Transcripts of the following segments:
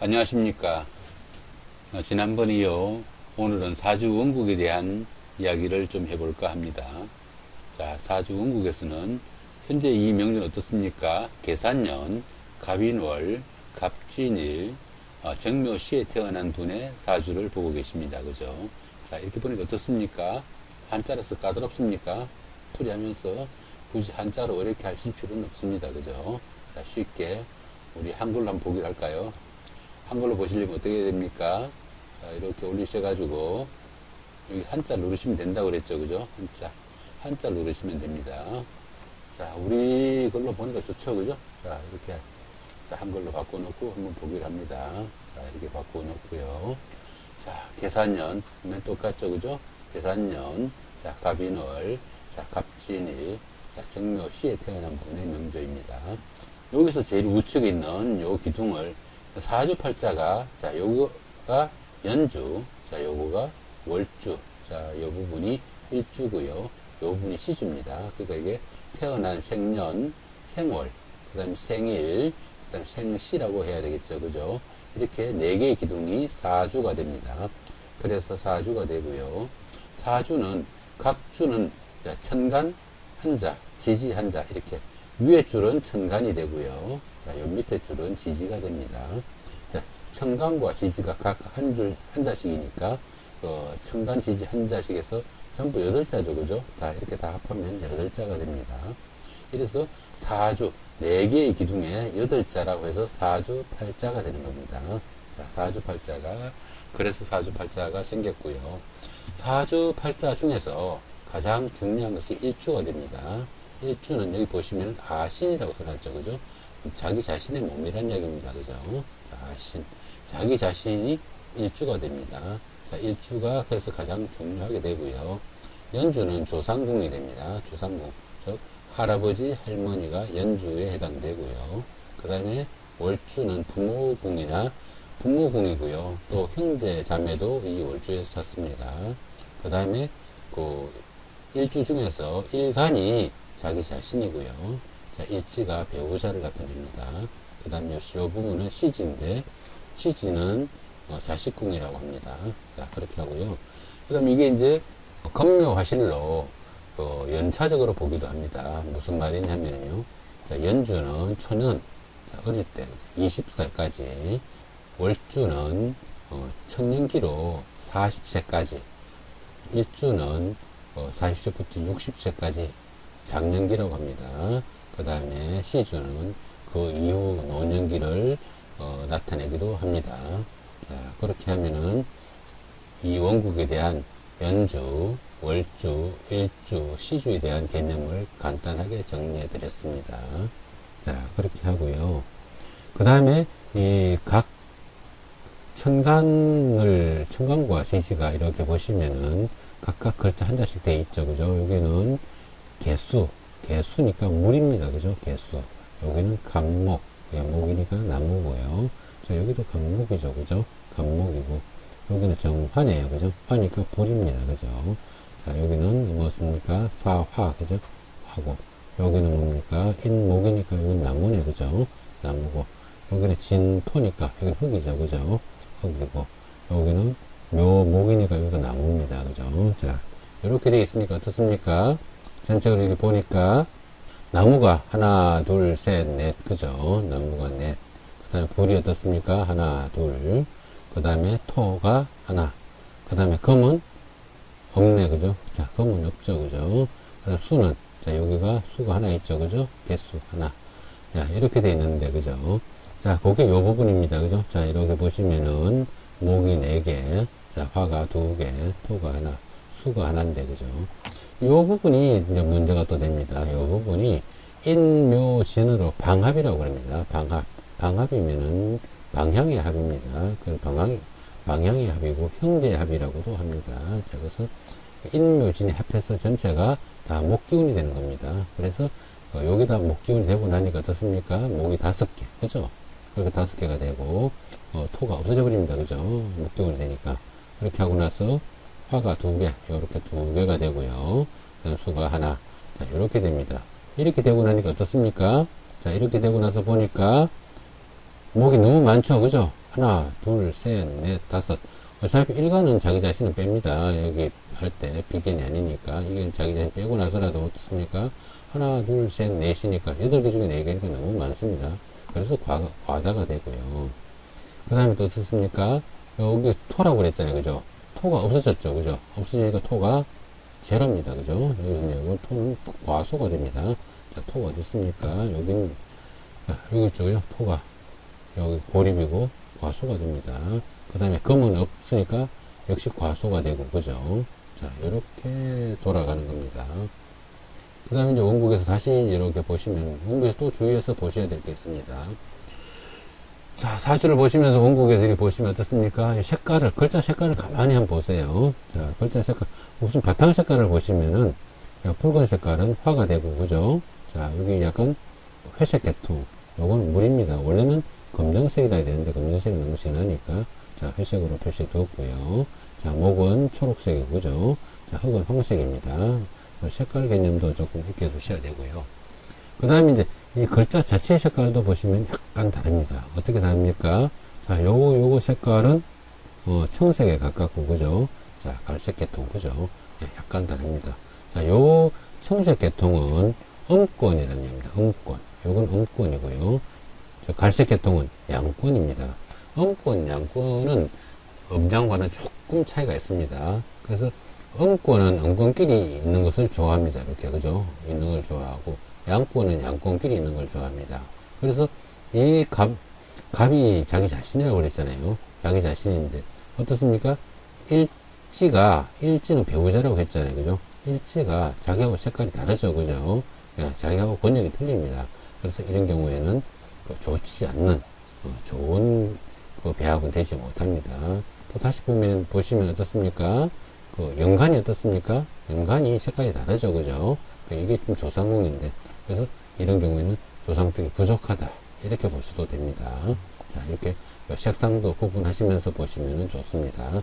안녕하십니까. 지난번 이어 오늘은 사주 원국에 대한 이야기를 좀 해볼까 합니다. 자, 사주 원국에서는 현재 이 명년 어떻습니까? 계산년, 갑인월, 갑진일, 정묘시에 태어난 분의 사주를 보고 계십니다. 그죠? 자, 이렇게 보니까 어떻습니까? 한자라서 까다롭습니까? 풀이하면서 굳이 한자로 어렵게 하실 필요는 없습니다. 그죠? 자, 쉽게 우리 한글로 한번 보기를 할까요? 한글로 보시려면 어떻게 됩니까? 자, 이렇게 올리셔가지고 여기 한자 누르시면 된다고 그랬죠. 그죠? 한자 누르시면 됩니다. 자, 우리 글로 보니까 좋죠. 그죠? 자, 이렇게 자, 한글로 바꿔놓고 한번 보기를 합니다. 자, 이렇게 바꿔놓고요. 자, 계산년 보면 똑같죠. 그죠? 계산년, 자, 갑인월, 자, 갑진일, 자, 정묘시에 태어난 분의 명조입니다. 여기서 제일 우측에 있는 요 기둥을 사주팔자가, 자, 요거가 연주, 자, 요거가 월주, 자, 요 부분이 일주고요. 요 부분이 시주입니다. 그러니까 이게 태어난 생년, 생월, 그 다음에 생일, 그 다음에 생시라고 해야 되겠죠. 그죠? 이렇게 네 개의 기둥이 사주가 됩니다. 그래서 사주가 되고요. 사주는, 각 주는 천간, 한자, 지지, 한자, 이렇게 위에 줄은 천간이 되고요. 자, 요 밑에 줄은 지지가 됩니다. 자, 천간과 지지가 각 한 줄, 한 자씩이니까, 천간, 지지, 한 자씩에서 전부 8자죠. 그죠? 다, 이렇게 다 합하면 8자가 됩니다. 이래서 사주, 4개의 기둥에 8자라고 해서 사주팔자가 되는 겁니다. 자, 사주팔자가, 그래서 사주팔자가 생겼고요. 사주팔자 중에서 가장 중요한 것이 일주가 됩니다. 일주는 여기 보시면 아신이라고 써놨죠. 그죠? 자기 자신의 몸이란 얘기입니다. 그죠? 자, 아신. 자기 자신이 일주가 됩니다. 자, 일주가 그래서 가장 중요하게 되고요. 연주는 조상궁이 됩니다. 조상궁. 즉, 할아버지, 할머니가 연주에 해당되고요. 그 다음에 월주는 부모궁이나 부모궁이고요. 또 형제, 자매도 이 월주에서 찾습니다. 그 다음에 그 일주 중에서 일간이 자기 자신이고요. 자, 일지가 배우자를 나타냅니다. 그 다음에 요 부분은 시지인데, 시지는 자식궁이라고 합니다. 자, 그렇게 하고요. 그 다음에 이게 이제 검묘화실로 연차적으로 보기도 합니다. 무슨 말이냐면요. 자, 연주는 초년, 자, 어릴 때 20살까지, 월주는 청년기로 40세까지, 일주는 40세부터 60세까지 장년기라고 합니다. 그 다음에 시주는 그 이후 노년기를 나타내기도 합니다. 자, 그렇게 하면은 이 원국에 대한 연주, 월주, 일주, 시주에 대한 개념을 간단하게 정리해 드렸습니다. 자, 그렇게 하고요. 그 다음에 이 각 천간과 지지가 이렇게 보시면은 각각 글자 한 자씩 돼 있죠. 그죠? 여기는 개수니까 물입니다. 그죠? 개수. 여기는 갑목, 목이니까 나무고요. 자, 여기도 갑목이죠. 그죠? 갑목이고, 여기는 정화네요. 그죠? 화니까 불입니다. 그죠? 자, 여기는 무엇입니까? 사화. 그죠? 화고. 여기는 뭡니까? 인목이니까 여기는 나무네. 그죠? 나무고. 여기는 진토니까 여기는 흙이죠. 그죠? 흙이고. 여기는 묘목이니까 여기가 나무입니다. 그죠? 자, 이렇게 되어 있으니까 어떻습니까? 전체적으로 이렇게 보니까 나무가 하나, 둘, 셋, 넷. 그죠? 나무가 넷. 그 다음에 불이 어떻습니까? 하나, 둘. 그 다음에 토가 하나. 그 다음에 금은 없네. 그죠? 자, 금은 없죠. 그죠? 그 다음 수는, 자, 여기가 수가 하나 있죠. 그죠? 개수 하나. 자, 이렇게 되어 있는데, 그죠? 자, 그게 요 부분입니다. 그죠? 자, 이렇게 보시면은 목이 4개, 자, 화가 2개, 토가 하나, 수가 하나인데, 그죠? 요 부분이 이제 문제가 또 됩니다. 요 부분이 인묘진으로 방합이라고 합니다. 방합이면은 방향의 합입니다. 그 방향의 합이고 형제의 합이라고도 합니다. 자, 그래서 인묘진이 합해서 전체가 다 목기운이 되는 겁니다. 그래서 여기다 목기운이 되고 나니까 어떻습니까? 목이 5개. 그죠? 그렇게 5개가 되고, 토가 없어져 버립니다. 그죠? 목기운이 되니까. 이렇게 하고 나서 화가 2개, 이렇게 2개가 되고요. 그다음 수가 하나. 자, 이렇게 됩니다. 이렇게 되고 나니까 어떻습니까? 자, 이렇게 되고 나서 보니까 목이 너무 많죠. 그죠? 하나, 둘, 셋, 넷, 다섯. 어차피 일간은 자기 자신은 뺍니다. 여기 할 때 비견이 아니니까. 이게 자기 자신 빼고 나서라도 어떻습니까? 하나, 둘, 셋, 넷이니까 8개 중에 4개니까 너무 많습니다. 그래서 과다가 되고요. 그 다음에 또 어떻습니까? 여기 토라고 그랬잖아요. 그죠? 토가 없어졌죠. 그죠? 없어지니까 토가 제로입니다. 그죠? 여기 토는 과소가 됩니다. 자, 토가 어디 있습니까? 여기는, 여기 있죠. 토가. 여기 고립이고 과소가 됩니다. 그 다음에 금은 없으니까 역시 과소가 되고, 그죠? 자, 이렇게 돌아가는 겁니다. 그 다음에 이제 원국에서 다시 이렇게 보시면, 원국에서 또 주의해서 보셔야 될 게 있습니다. 자, 사주를 보시면서 원국에서 이렇게 보시면 어떻습니까? 이 색깔을, 글자 색깔을 가만히 한번 보세요. 자, 글자 색깔, 무슨 바탕 색깔을 보시면은, 붉은 색깔은 화가 되고, 그죠? 자, 여기 약간 회색 계통, 요건 물입니다. 원래는 검정색이라 해야 되는데, 검정색이 너무 진하니까, 자, 회색으로 표시해 두었고요. 자, 목은 초록색이고, 그죠? 자, 흙은 황색입니다. 색깔 개념도 조금 익혀 두셔야 되고요. 그 다음에 이제 이 글자 자체의 색깔도 보시면 약간 다릅니다. 어떻게 다릅니까? 자, 요거 색깔은 청색에 가깝고, 그죠? 자, 갈색 계통, 그죠? 예, 약간 다릅니다. 자, 요 청색 계통은 음권이라는 얘기입니다. 음권. 요건 음권이고요. 저 갈색 계통은 양권입니다. 음권, 양권은 음양과는 조금 차이가 있습니다. 그래서 음권은 음권끼리 있는 것을 좋아합니다. 이렇게, 그죠? 있는 걸 좋아하고, 양권은 양권끼리 있는 걸 좋아합니다. 그래서 이 갑이 자기 자신이라고 그랬잖아요. 자기 자신인데 어떻습니까? 일지는 배우자라고 했잖아요. 그죠? 일지가 자기하고 색깔이 다르죠. 그죠? 자기하고 권역이 틀립니다. 그래서 이런 경우에는 좋지 않는 좋은 배합은 되지 못합니다. 또 다시 보시면 어떻습니까? 연간이 어떻습니까? 연간이 색깔이 다르죠. 그죠? 이게 좀 조상궁인데, 그래서 이런 경우에는 조상tuk이 부족하다. 이렇게 보셔도 됩니다. 자, 이렇게 색상도 구분하시면서 보시면 좋습니다.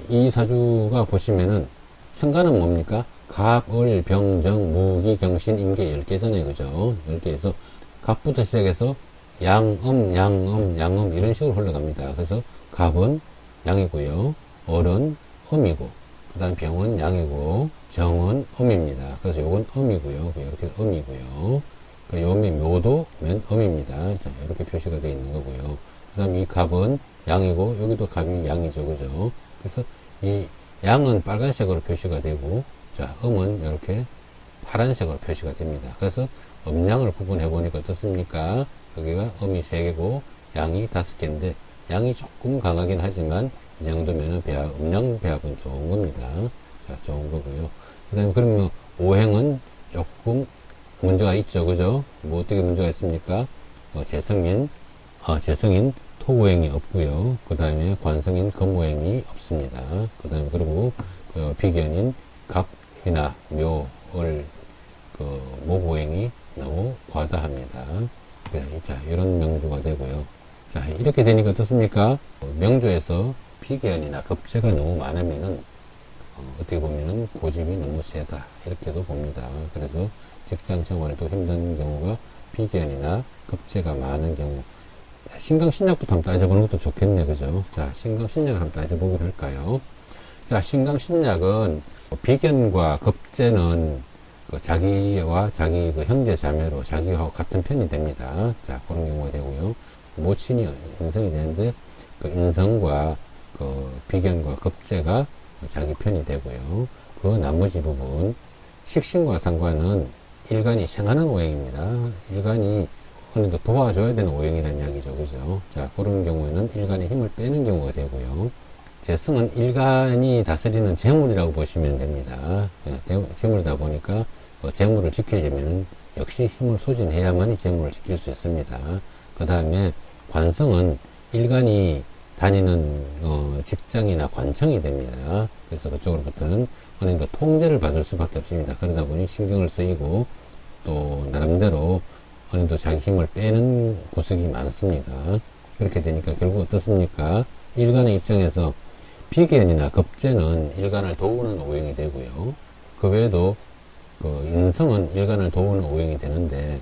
이 사주가 보시면은, 생간은 뭡니까? 갑, 을, 병, 정, 무기, 경신, 임계 10개잖아요. 그죠? 10개에서 갑부터 시작해서 양음, 양음, 양음 이런 식으로 흘러갑니다. 그래서 갑은 양이고요. 을은 음이고, 그 다음 병은 양이고, 정은 음입니다. 그래서 요건 음이고요. 이렇게 음이고요. 요음이 묘도면 음입니다. 자, 이렇게 표시가 되어 있는 거고요. 그 다음 이 갑은 양이고, 여기도 갑이 양이죠. 그죠? 그래서 이 양은 빨간색으로 표시가 되고, 자, 음은 이렇게 파란색으로 표시가 됩니다. 그래서 음양을 구분해 보니까 어떻습니까? 여기가 음이 3개고, 양이 5개인데, 양이 조금 강하긴 하지만, 이 정도면은 음양 배합은 좋은 겁니다. 자, 좋은 거고요. 그 다음에 그러면 오행은 조금 문제가 있죠. 그죠? 뭐 어떻게 문제가 있습니까? 재성인 토오행이 없고요. 그 다음에 관성인 금오행이 없습니다. 그 다음에 그리고 비견인 갑이나 묘, 을, 목오행이 너무 과다합니다. 자, 이런 명조가 되고요. 자, 이렇게 되니까 어떻습니까? 명조에서 비견이나 급제가 너무 많으면은 어떻게 보면은 고집이 너무 세다 이렇게도 봅니다. 그래서 직장 생활에도 힘든 경우가 비견이나 급제가 많은 경우. 신강신약부터 한번 따져보는 것도 좋겠네. 그죠? 자, 신강신약을 한번 따져보기로 할까요? 자, 신강신약은 비견과 급제는 자기와 자기 형제 자매로 자기와 같은 편이 됩니다. 자, 그런 경우가 되고요. 모친이 인성이 되는데 인성과 비견과 급제가 자기 편이 되고요. 그 나머지 부분 식신과 상관은 일간이 생하는 오행입니다. 일간이 어느 정도 도와줘야 되는 오행이라는 이야기죠. 그죠? 자, 그런 경우에는 일간의 힘을 빼는 경우가 되고요. 재성은 일간이 다스리는 재물이라고 보시면 됩니다. 재물이다 보니까 재물을 지키려면 역시 힘을 소진해야만이 재물을 지킬 수 있습니다. 그 다음에 관성은 일간이 다니는 직장이나 관청이 됩니다. 그래서 그쪽으로부터는 어느 정도 통제를 받을 수밖에 없습니다. 그러다 보니 신경을 쓰이고 또 나름대로 어느 정도 자기 힘을 빼는 구석이 많습니다. 그렇게 되니까 결국 어떻습니까? 일간의 입장에서 비견이나 급제는 일간을 도우는 오행이 되고요. 그 외에도 인성은 일간을 도우는 오행이 되는데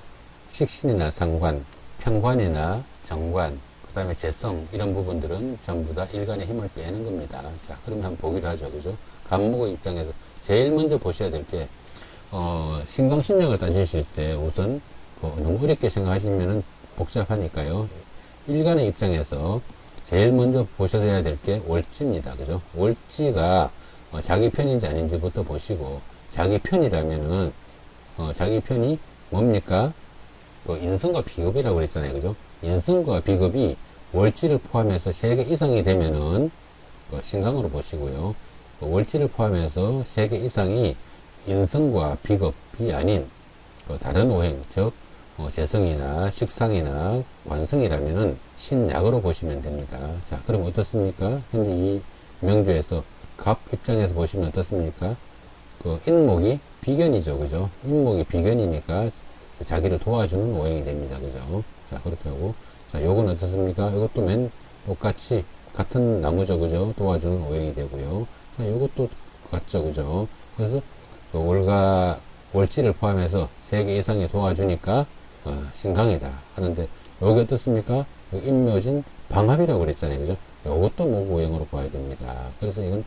식신이나 상관, 평관이나 정관, 그 다음에 재성, 이런 부분들은 전부 다 일간의 힘을 빼는 겁니다. 자, 그러면 한번 보기로 하죠. 그죠? 간목의 입장에서 제일 먼저 보셔야 될 게, 신강신약을 따지실 때 우선, 너무 어렵게 생각하시면은 복잡하니까요. 일간의 입장에서 제일 먼저 보셔야 될 게 월지입니다. 그죠? 월지가 자기 편인지 아닌지부터 보시고, 자기 편이라면은, 자기 편이 뭡니까? 인성과 비겁이라고 그랬잖아요. 그죠? 인성과 비겁이 월지를 포함해서 3개 이상이 되면은, 신강으로 보시고요. 월지를 포함해서 3개 이상이 인성과 비겁이 아닌, 다른 오행, 즉, 재성이나 식상이나 관성이라면은 신약으로 보시면 됩니다. 자, 그럼 어떻습니까? 현재 이 명주에서 갑 입장에서 보시면 어떻습니까? 인목이 비견이죠. 그죠? 인목이 비견이니까 자기를 도와주는 오행이 됩니다. 그죠? 자, 그렇게 하고. 자, 요건 어떻습니까? 이것도 똑같이 같은 나무죠. 그죠? 도와주는 오행이 되고요. 자, 요것도 같죠. 그죠? 그래서 월과 월지를 포함해서 3개 이상이 도와주니까 신강이다 하는데, 여기 어떻습니까? 여기 인묘진 방합이라고 그랬잖아요. 그죠? 요것도 목오행으로 봐야 됩니다. 그래서 이건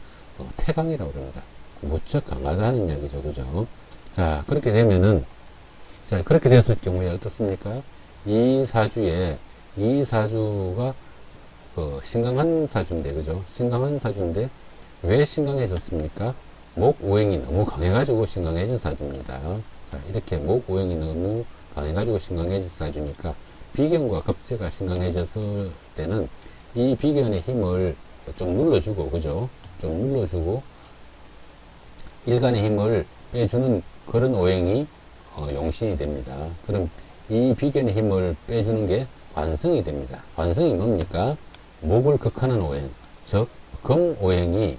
태강이라고 그럽니다. 무척 강하다는 이야기죠. 그죠? 자, 그렇게 되면은, 자, 그렇게 되었을 경우에 어떻습니까? 이 사주가 신강한 사주인데, 그죠? 신강한 사주인데, 왜 신강해졌습니까? 목오행이 너무 강해가지고 신강해진 사주입니다. 자, 이렇게 목오행이 너무 강해가지고 신강해진 사주니까, 비견과 겁재가 신강해졌을 때는 이 비견의 힘을 좀 눌러주고, 그죠? 좀 눌러주고, 일간의 힘을 빼주는 그런 오행이 용신이 됩니다. 그럼 이 비견의 힘을 빼주는 게 관성이 됩니다. 관성이 뭡니까? 목을 극하는 오행, 즉 금오행이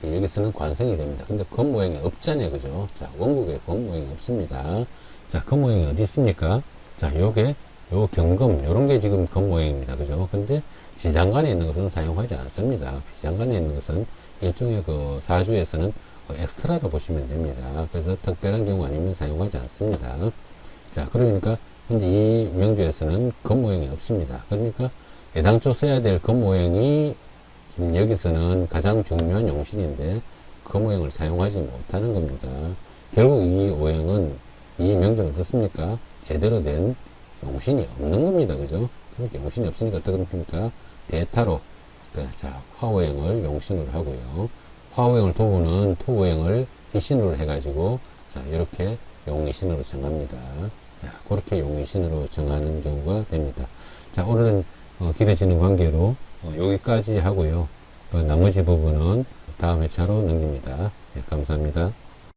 여기서는 관성이 됩니다. 근데 금오행이 없잖아요. 그죠? 자, 원국에 금오행이 없습니다. 자, 금오행이 어디 있습니까? 자, 요게 요 경금, 요런 게 지금 금오행입니다. 그죠? 근데 지장간에 있는 것은 사용하지 않습니다. 지장간에 있는 것은 일종의 사주에서는 엑스트라로 보시면 됩니다. 그래서 특별한 경우 아니면 사용하지 않습니다. 자, 그러니까 현재 이 명주에서는 금오행이 없습니다. 그러니까 애당초 써야 될 금오행이 지금 여기서는 가장 중요한 용신인데 금오행을 사용하지 못하는 겁니다. 결국 이 오행은, 이 명주는 어떻습니까? 제대로 된 용신이 없는 겁니다. 그죠? 그렇게 용신이 없으니까 어떻습니까? 대타로, 자, 화오행을 용신으로 하고요. 화오행을 도우는 토오행을 희신으로 해가지고, 자, 이렇게 용의신으로 정합니다. 자, 그렇게 용의신으로 정하는 경우가 됩니다. 자, 오늘은 길어지는 관계로 여기까지 하고요. 나머지 부분은 다음 회차로 넘깁니다. 네, 감사합니다.